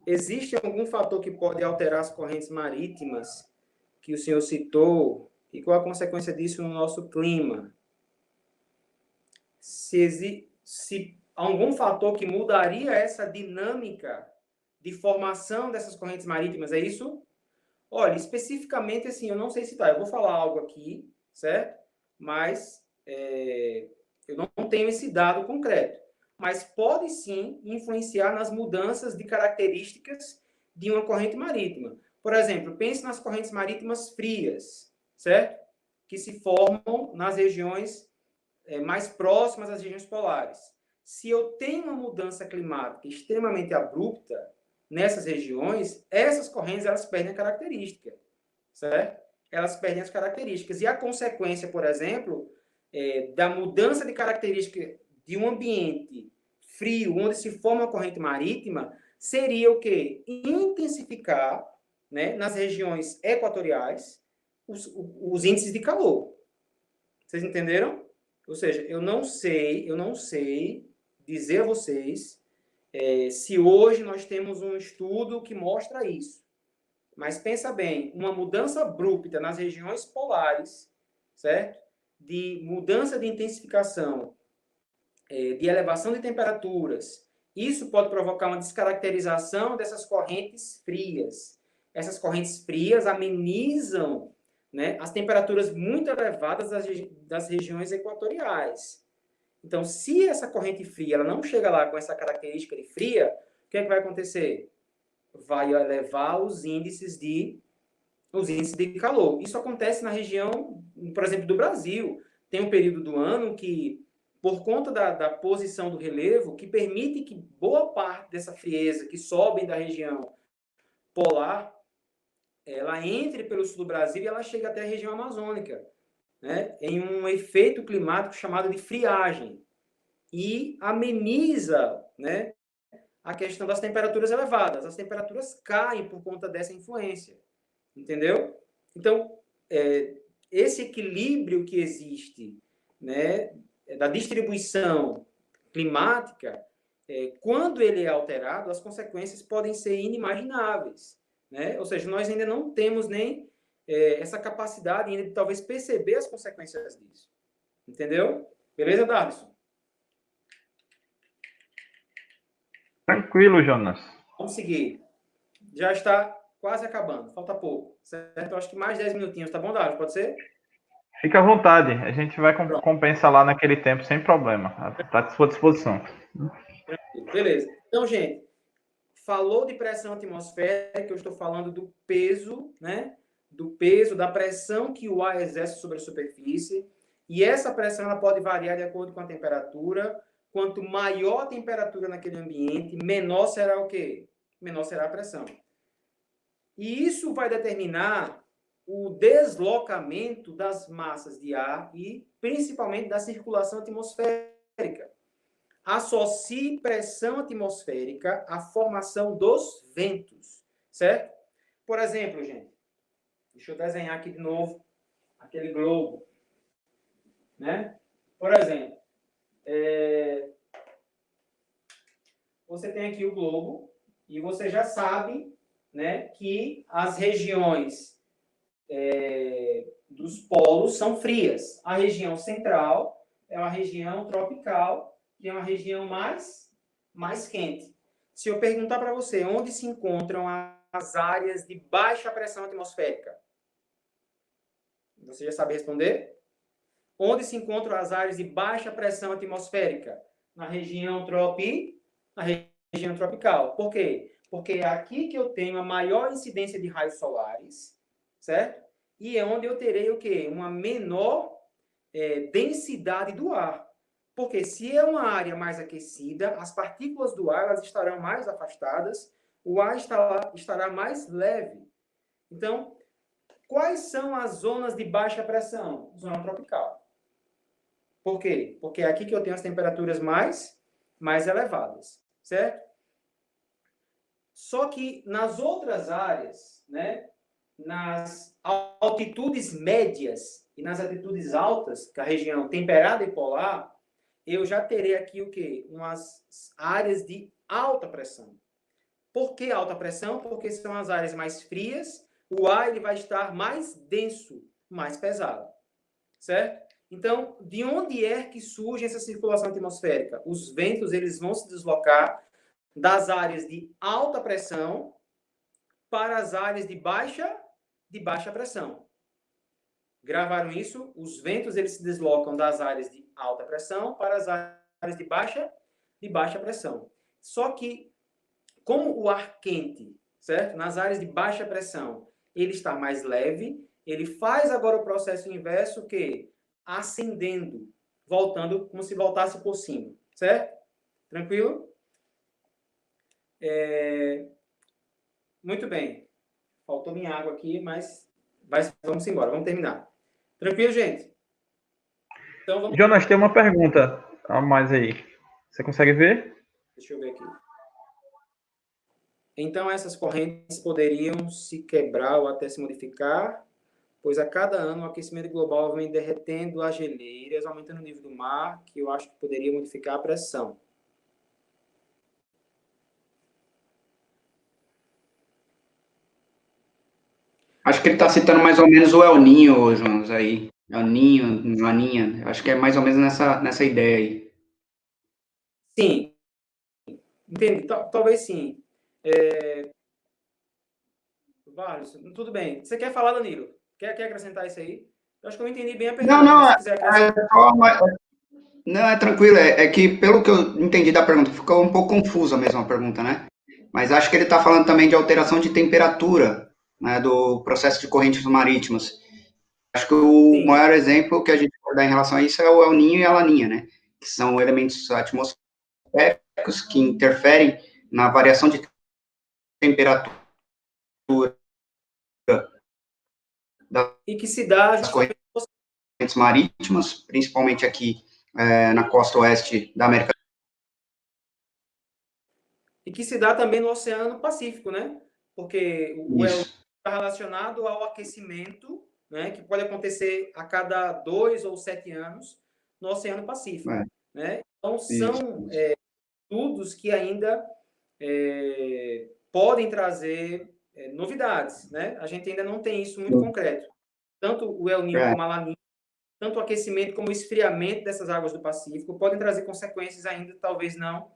Existe algum fator que pode alterar as correntes marítimas que o senhor citou? E qual a consequência disso no nosso clima? Se algum fator que mudaria essa dinâmica de formação dessas correntes marítimas, é isso? Olha, especificamente, assim, eu não sei citar. Eu vou falar algo aqui, certo? Mas eu não tenho esse dado concreto. Mas pode, sim, influenciar nas mudanças de características de uma corrente marítima. Por exemplo, pense nas correntes marítimas frias, certo? Que se formam nas regiões mais próximas às regiões polares. Se eu tenho uma mudança climática extremamente abrupta nessas regiões, essas correntes elas perdem a característica, certo? Elas perdem as características. E a consequência, por exemplo, da mudança de característica de um ambiente frio, onde se forma uma corrente marítima, seria o quê? Intensificar, né, nas regiões equatoriais os índices de calor. Vocês entenderam? Ou seja, eu não sei dizer a vocês se hoje nós temos um estudo que mostra isso. Mas pensa bem, uma mudança abrupta nas regiões polares, certo? De mudança de intensificação, de elevação de temperaturas, isso pode provocar uma descaracterização dessas correntes frias. Essas correntes frias amenizam, né, as temperaturas muito elevadas das regiões equatoriais. Então, se essa corrente fria ela não chega lá com essa característica de fria, o que é que vai acontecer? Vai elevar os índices de calor. Isso acontece na região, por exemplo, do Brasil. Tem um período do ano que, por conta da posição do relevo, que permite que boa parte dessa frieza que sobe da região polar, ela entre pelo sul do Brasil e ela chega até a região amazônica, né, em um efeito climático chamado de friagem. E ameniza, né, a questão das temperaturas elevadas. As temperaturas caem por conta dessa influência. Entendeu? Então, esse equilíbrio que existe, né, da distribuição climática, quando ele é alterado, as consequências podem ser inimagináveis. Né? Ou seja, nós ainda não temos nem essa capacidade ainda de talvez perceber as consequências disso. Entendeu? Beleza, Darlison? Tranquilo, Jonas. Vamos seguir. Já está quase acabando, falta pouco, certo? Acho que mais 10 minutinhos, tá bom, Darlison? Pode ser? Fica à vontade, a gente vai compensar lá naquele tempo sem problema. Está à sua disposição. Beleza. Então, gente, falou de pressão atmosférica, eu estou falando do peso, né? Do peso, da pressão que o ar exerce sobre a superfície. E essa pressão ela pode variar de acordo com a temperatura. Quanto maior a temperatura naquele ambiente, menor será o quê? Menor será a pressão. E isso vai determinar o deslocamento das massas de ar e, principalmente, da circulação atmosférica. Associe pressão atmosférica à formação dos ventos, certo? Por exemplo, gente, deixa eu desenhar aqui de novo aquele globo, né? Por exemplo, você tem aqui o globo e você já sabe, né, que as regiões dos polos são frias. A região central é uma região tropical, que é uma região mais quente. Se eu perguntar para você onde se encontram as áreas de baixa pressão atmosférica, você já sabe responder? Onde se encontram as áreas de baixa pressão atmosférica? Na região tropical. Por quê? Porque é aqui que eu tenho a maior incidência de raios solares, certo? E é onde eu terei o quê? Uma menor densidade do ar. Porque se é uma área mais aquecida, as partículas do ar elas estarão mais afastadas, o ar estará mais leve. Então, quais são as zonas de baixa pressão? Zona tropical. Por quê? Porque é aqui que eu tenho as temperaturas mais elevadas, certo? Só que nas outras áreas, né, nas altitudes médias e nas altitudes altas, que é a região temperada e polar, eu já terei aqui o quê? Umas áreas de alta pressão. Por que alta pressão? Porque são as áreas mais frias, o ar ele vai estar mais denso, mais pesado, certo? Então, de onde é que surge essa circulação atmosférica? Os ventos eles vão se deslocar das áreas de alta pressão para as áreas de baixa pressão. Gravaram isso? Os ventos eles se deslocam das áreas de alta pressão para as áreas de baixa pressão. Só que, como o ar quente, certo? Nas áreas de baixa pressão, ele está mais leve, ele faz agora o processo inverso, que ascendendo, voltando, como se voltasse por cima, certo? Tranquilo? Muito bem. Faltou minha água aqui, mas vamos embora, vamos terminar. Tranquilo, gente? Então, vamos... Jonas, tem uma pergunta a mais aí. Você consegue ver? Deixa eu ver aqui. Então, essas correntes poderiam se quebrar ou até se modificar, pois a cada ano o aquecimento global vem derretendo as geleiras, aumentando o nível do mar, que eu acho que poderia modificar a pressão. Acho que ele está citando mais ou menos o El Ninho, Jonas, aí. El Ninho, Laninha. Acho que é mais ou menos nessa ideia aí. Sim. Entendi. Talvez sim. Vários. Tudo bem. Você quer falar, Danilo? Quer acrescentar isso aí? Eu acho que eu entendi bem a pergunta. Não, se quiser acrescentar... não, é tranquilo. É que, pelo que eu entendi da pergunta, ficou um pouco confusa mesmo a pergunta, né? Mas acho que ele está falando também de alteração de temperatura, né, do processo de correntes marítimas. Acho que o maior exemplo que a gente pode dar em relação a isso é o El Ninho e a Laninha, né? Que são elementos atmosféricos que interferem na variação de temperatura e que se dá das correntes marítimas, principalmente aqui na costa oeste da América. E que se dá também no Oceano Pacífico, né? Porque o El Niño está relacionado ao aquecimento, né? Que pode acontecer a cada 2 ou 7 anos no Oceano Pacífico, né? Então, são estudos que ainda podem trazer novidades, né? A gente ainda não tem isso muito concreto. Tanto o El Niño como a Laninha, tanto o aquecimento como o esfriamento dessas águas do Pacífico podem trazer consequências ainda, talvez não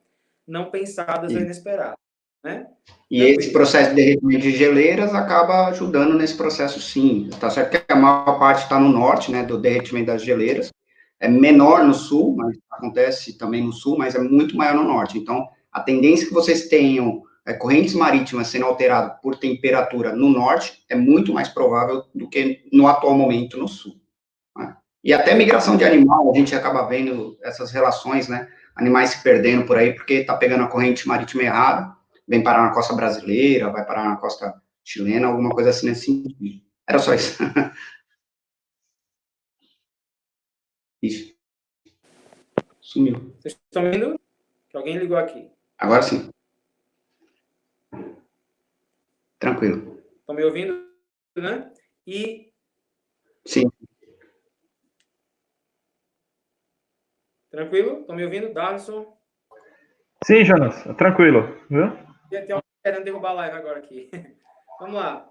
pensadas ou inesperadas, né? E esse processo de derretimento de geleiras acaba ajudando nesse processo, sim. Tá certo que a maior parte está no norte, né, do derretimento das geleiras. É menor no sul, mas acontece também no sul, mas é muito maior no norte. Então, a tendência que vocês tenham correntes marítimas sendo alteradas por temperatura no norte é muito mais provável do que no atual momento no sul. Né? E até migração de animal, a gente acaba vendo essas relações, né? Animais se perdendo por aí porque está pegando a corrente marítima errada, vem parar na costa brasileira, vai parar na costa chilena, alguma coisa assim nesse sentido. Era só isso. Isso. Sumiu. Vocês estão vendo? Que alguém ligou aqui. Agora sim. Tranquilo. Estão me ouvindo, né? Sim. Tranquilo? Estão me ouvindo? Darlison? Sim, Jonas. Tranquilo. Viu? Tem alguém querendo derrubar a live agora aqui. Vamos lá.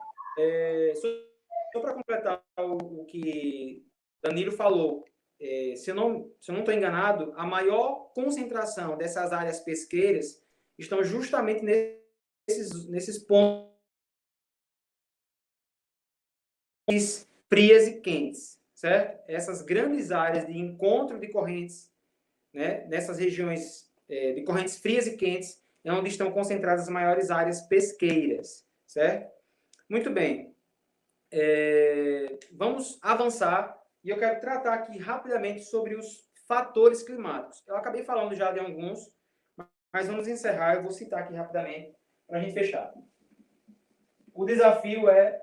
Só para completar o que Danilo falou, se eu não estou enganado, a maior concentração dessas áreas pesqueiras estão justamente nesses pontos frias e quentes, certo? Essas grandes áreas de encontro de correntes, né, nessas regiões de correntes frias e quentes, é onde estão concentradas as maiores áreas pesqueiras, certo? Muito bem. Vamos avançar e eu quero tratar aqui rapidamente sobre os fatores climáticos. Eu acabei falando já de alguns, mas vamos encerrar. Eu vou citar aqui rapidamente para a gente fechar. O desafio é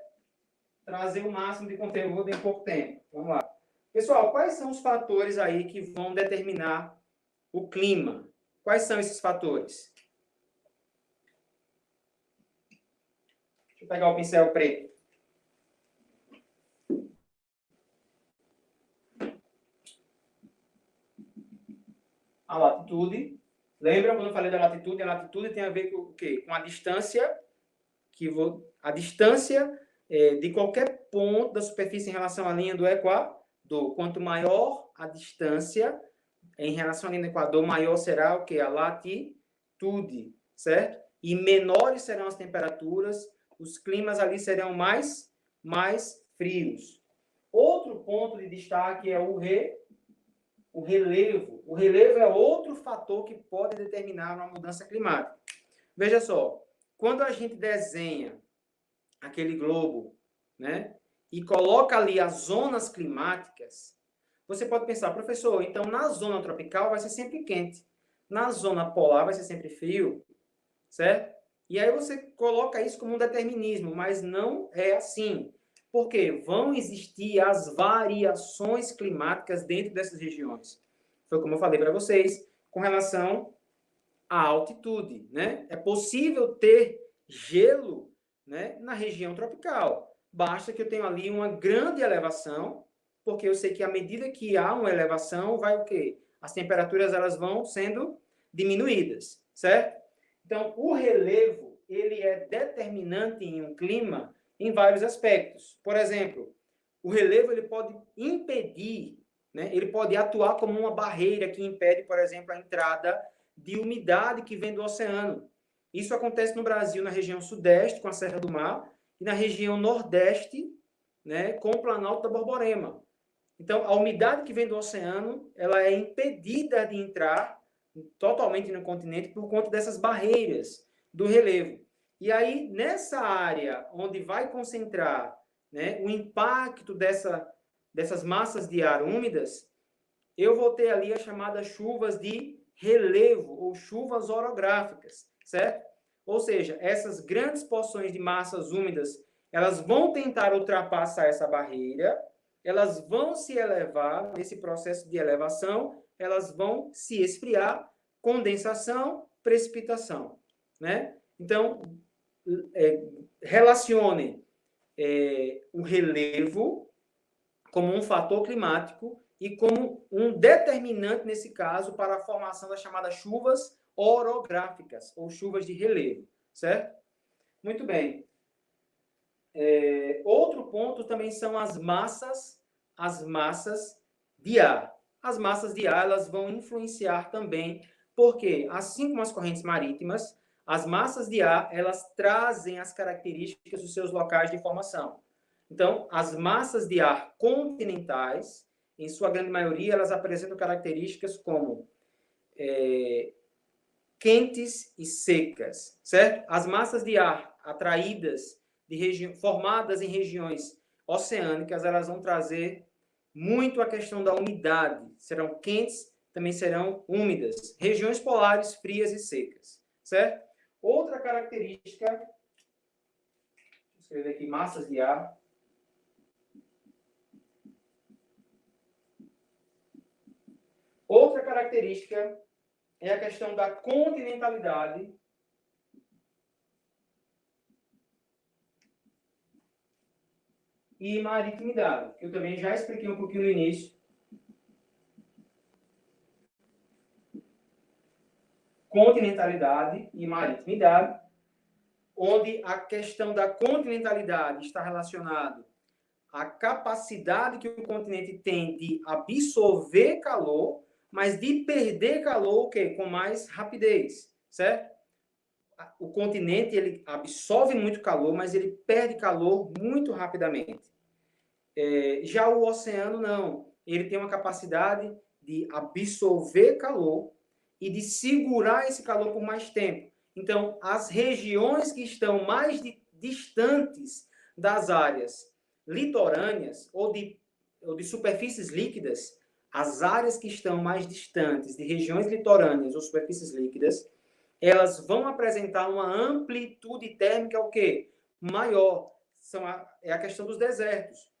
trazer o máximo de conteúdo em pouco tempo. Vamos lá. Pessoal, quais são os fatores aí que vão determinar o clima? Quais são esses fatores? Deixa eu pegar o pincel preto. A latitude. Lembra quando eu falei da latitude? A latitude tem a ver com o quê? Com a distância a distância de qualquer ponto da superfície em relação à linha do Equador. Quanto maior a distância em relação à linha do Equador, maior será o quê? A latitude, certo? E menores serão as temperaturas, os climas ali serão mais frios. Outro ponto de destaque é o relevo. O relevo é outro fator que pode determinar uma mudança climática. Veja só, quando a gente desenha aquele globo, né, e coloca ali as zonas climáticas, você pode pensar, professor, então na zona tropical vai ser sempre quente, na zona polar vai ser sempre frio, certo? E aí você coloca isso como um determinismo, mas não é assim. Porque vão existir as variações climáticas dentro dessas regiões. Foi como eu falei para vocês, com relação à altitude, né? É possível ter gelo, né, na região tropical. Basta que eu tenha ali uma grande elevação, porque eu sei que à medida que há uma elevação, vai o quê? As temperaturas elas vão sendo diminuídas, certo? Então, o relevo, ele é determinante em um clima em vários aspectos. Por exemplo, o relevo ele pode impedir, né? Ele pode atuar como uma barreira que impede, por exemplo, a entrada de umidade que vem do oceano. Isso acontece no Brasil, na região sudeste, com a Serra do Mar, e na região nordeste, né, com o Planalto da Borborema. Então, a umidade que vem do oceano, ela é impedida de entrar totalmente no continente por conta dessas barreiras do relevo. E aí, nessa área onde vai concentrar, né, o impacto dessas massas de ar úmidas, eu vou ter ali as chamadas chuvas de relevo ou chuvas orográficas, certo? Ou seja, essas grandes porções de massas úmidas, elas vão tentar ultrapassar essa barreira, elas vão se elevar, nesse processo de elevação, elas vão se esfriar, condensação, precipitação, né? Então, relacione o relevo como um fator climático e como um determinante, nesse caso, para a formação das chamadas chuvas orográficas, ou chuvas de relevo, certo? Muito bem. Outro ponto também são as massas de ar. As massas de ar, elas vão influenciar também, porque, assim como as correntes marítimas, as massas de ar, elas trazem as características dos seus locais de formação. Então, as massas de ar continentais, em sua grande maioria, elas apresentam características como quentes e secas, certo? As massas de ar atraídas, formadas em regiões oceânicas, elas vão trazer muito a questão da umidade. Serão quentes, também serão úmidas. Regiões polares, frias e secas, certo? Outra característica, vou escrever aqui, massas de ar. Outra característica é a questão da continentalidade e maritimidade, que eu também já expliquei um pouquinho no início. Continentalidade e maritimidade, onde a questão da continentalidade está relacionada à capacidade que o continente tem de absorver calor, mas de perder calor o quê? Com mais rapidez, certo? O continente ele absorve muito calor, mas ele perde calor muito rapidamente. Já o oceano não. Ele tem uma capacidade de absorver calor e de segurar esse calor por mais tempo. Então, as regiões que estão mais distantes das áreas litorâneas ou de superfícies líquidas, as áreas que estão mais distantes de regiões litorâneas ou superfícies líquidas, elas vão apresentar uma amplitude térmica o quê? Maior. É a questão dos desertos.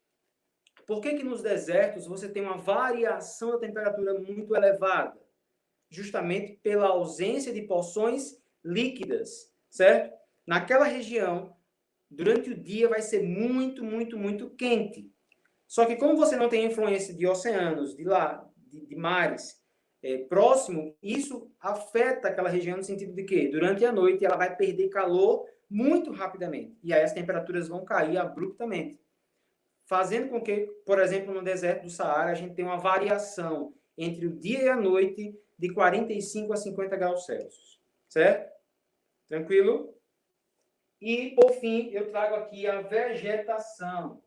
Por que nos desertos você tem uma variação da temperatura muito elevada? Justamente pela ausência de porções líquidas, certo? Naquela região, durante o dia vai ser muito, muito, muito quente. Só que como você não tem influência de oceanos, de mares próximo, isso afeta aquela região no sentido de que durante a noite ela vai perder calor muito rapidamente. E aí as temperaturas vão cair abruptamente. Fazendo com que, por exemplo, no deserto do Saara, a gente tenha uma variação entre o dia e a noite de 45 a 50 graus Celsius. Certo? Tranquilo? E, por fim, eu trago aqui a vegetação.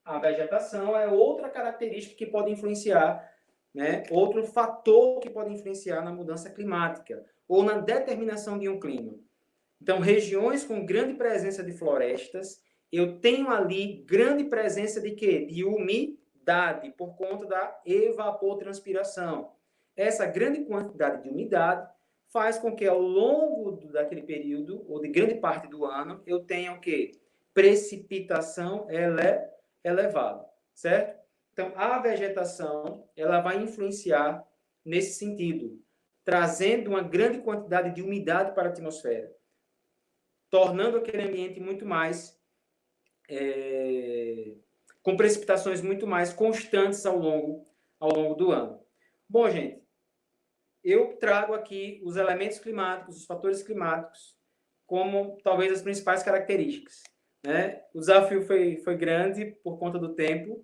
A vegetação é outra característica que pode influenciar, né? Outro fator que pode influenciar na mudança climática ou na determinação de um clima. Então, regiões com grande presença de florestas eu tenho ali grande presença de quê? De umidade, por conta da evapotranspiração. Essa grande quantidade de umidade faz com que ao longo daquele período, ou de grande parte do ano, eu tenha o quê? Precipitação elevada, certo? Então, a vegetação, ela vai influenciar nesse sentido, trazendo uma grande quantidade de umidade para a atmosfera, tornando aquele ambiente muito mais com precipitações muito mais constantes ao longo do ano. Bom, gente, eu trago aqui os elementos climáticos, os fatores climáticos, como talvez as principais características, né? O desafio foi grande por conta do tempo,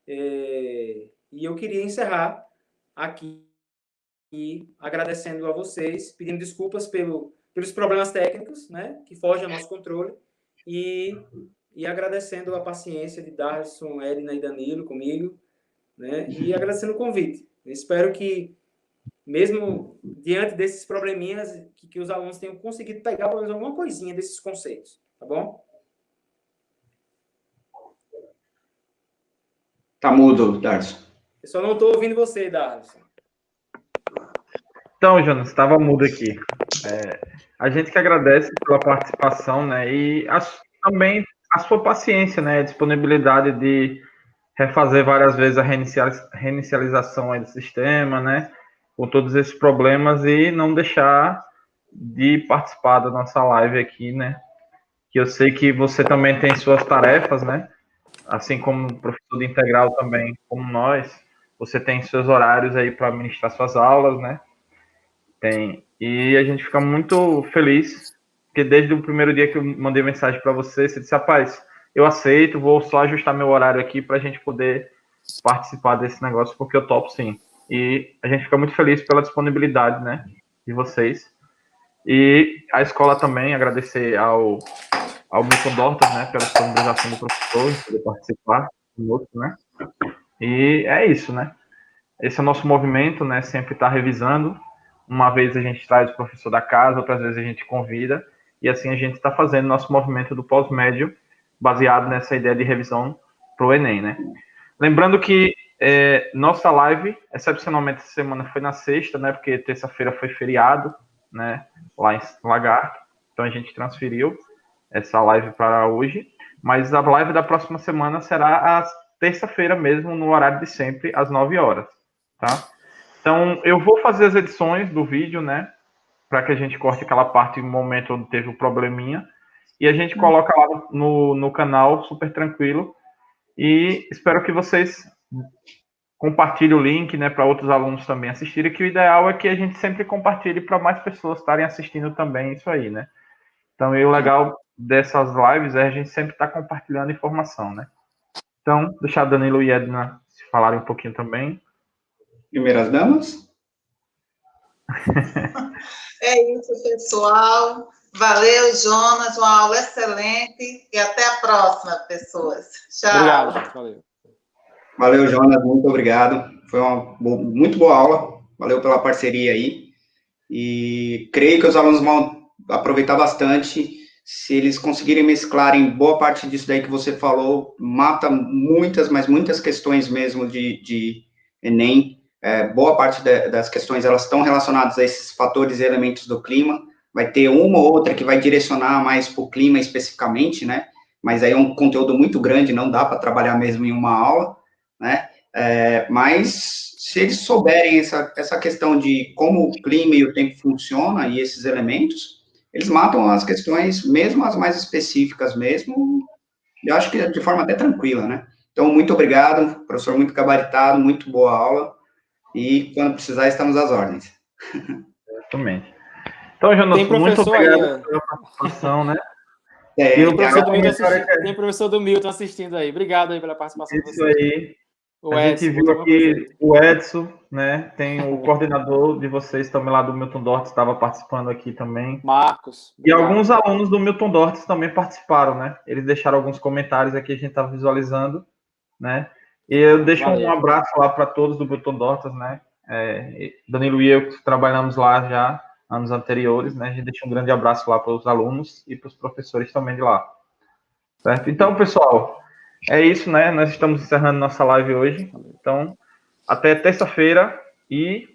e eu queria encerrar aqui agradecendo a vocês, pedindo desculpas pelos problemas técnicos, né, que fogem ao nosso controle, e agradecendo a paciência de Darlison, Edna e Danilo comigo, né, e agradecendo o convite. Eu espero que, mesmo diante desses probleminhas, que os alunos tenham conseguido pegar pelo menos alguma coisinha desses conceitos, tá bom? Tá mudo, Darcio. Eu só não estou ouvindo você, Darlison. Então, Jonas, estava mudo aqui. A gente que agradece pela participação, né? E também a sua paciência, né? A disponibilidade de refazer várias vezes a reinicialização aí do sistema, né? Com todos esses problemas e não deixar de participar da nossa live aqui, né? Que eu sei que você também tem suas tarefas, né? Assim como professor de integral também, como nós, você tem seus horários aí para ministrar suas aulas, né? Tem. E a gente fica muito feliz, porque desde o primeiro dia que eu mandei mensagem para você, você disse, rapaz, eu aceito, vou só ajustar meu horário aqui para a gente poder participar desse negócio, porque eu topo sim. E a gente fica muito feliz pela disponibilidade, né, de vocês. E a escola também, agradecer ao Milton Dortas, né, pela disponibilização do professor, de poder participar conosco, né. E é isso, né. Esse é o nosso movimento, né, sempre estar revisando. Uma vez a gente traz o professor da casa, outras vezes a gente convida, e assim a gente está fazendo nosso movimento do pós-médio, baseado nessa ideia de revisão para o Enem, né? Lembrando que nossa live, excepcionalmente essa semana, foi na sexta, né? Porque terça-feira foi feriado, né? Lá em Lagarto, então a gente transferiu essa live para hoje, mas a live da próxima semana será a terça-feira mesmo, no horário de sempre, às 9 horas, tá? Então, eu vou fazer as edições do vídeo, né? Para que a gente corte aquela parte no momento onde teve o probleminha. E a gente coloca lá no canal, super tranquilo. E espero que vocês compartilhem o link, né? Para outros alunos também assistirem. Que o ideal é que a gente sempre compartilhe para mais pessoas estarem assistindo também isso aí, né? Então, e o legal dessas lives é a gente sempre estar compartilhando informação, né? Então, deixar Danilo e Edna se falarem um pouquinho também. Primeiras damas? É isso, pessoal. Valeu, Jonas, uma aula excelente e até a próxima, pessoas. Tchau. Obrigado, gente. Valeu. Valeu, Jonas, muito obrigado. Foi uma muito boa aula. Valeu pela parceria aí. E creio que os alunos vão aproveitar bastante. Se eles conseguirem mesclarem boa parte disso daí que você falou, mata muitas, mas muitas questões mesmo de Enem. Boa parte das questões, elas estão relacionadas a esses fatores e elementos do clima. Vai ter uma ou outra que vai direcionar mais para o clima especificamente, né? Mas aí é um conteúdo muito grande, não dá para trabalhar mesmo em uma aula, né? Mas se eles souberem essa questão de como o clima e o tempo funciona e esses elementos, eles matam as questões, mesmo as mais específicas mesmo, eu acho que de forma até tranquila, né? Então, muito obrigado, professor muito gabaritado, muito boa aula, e quando precisar, estamos às ordens. Exatamente. Então, Jonas, muito obrigado pela participação, né? Tem professor do Milton assistindo aí. Obrigado aí pela participação de vocês. Isso aí. A gente viu aqui o Edson, né? Tem o coordenador de vocês também lá do Milton Dortes, estava participando aqui também. Marcos. Obrigado. E alguns alunos do Milton Dortes também participaram, né? Eles deixaram alguns comentários aqui, a gente estava visualizando, né? E eu deixo um abraço lá para todos do Milton Dortes, né? Danilo e eu trabalhamos lá já anos anteriores, né? A gente deixa um grande abraço lá para os alunos e para os professores também de lá. Certo? Então, pessoal, é isso, né? Nós estamos encerrando nossa live hoje. Então, até terça-feira e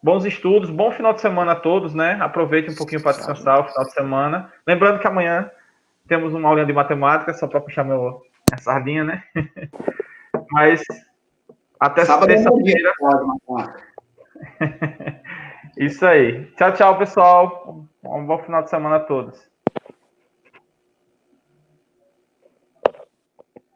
bons estudos, bom final de semana a todos, né? Aproveite um pouquinho para descansar o final de semana. Lembrando que amanhã temos uma aulinha de matemática, só para puxar minha sardinha, né? Mas até terça-feira. Isso aí. Tchau, tchau, pessoal. Um bom final de semana a todos.